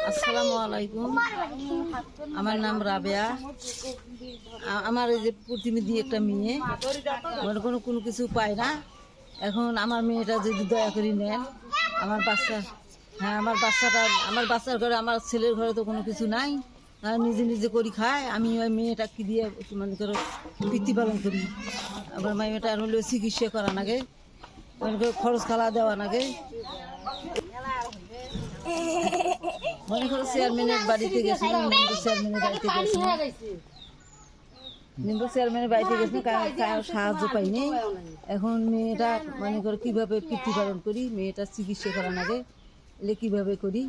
আসসালামু আলাইকুম। আমার নাম রাবেয়া। আমার এই যে প্রতিনিধি একটা মেয়ে, মনে কোনো কিছু পায় না। এখন আমার মেয়েটা যদি দয়া করে নেন, আমার বাচ্চা, হ্যাঁ আমার বাচ্চার ঘরে, আমার ছেলের ঘরে তো কোনো কিছু নাই, নিজে নিজে করি খায়। আমি ওই মেয়েটাকে দিয়ে মনে করো বৃত্তিপালন করি। আমার মেয়েটার হলো চিকিৎসা করা নাগে, মনে করো খরচ খালা দেওয়া নাগে। মনে করো চেয়ারম্যানের বাড়িতে গেছিলাম, মেম্বার চেয়ারম্যানের বাড়িতে গেছিলাম, কারো সাহায্য পাইনি। এখন মেয়েটা মনে করো কীভাবে প্রতিপালন করি, মেয়েটার চিকিৎসা করা লাগে, এলে কীভাবে করি।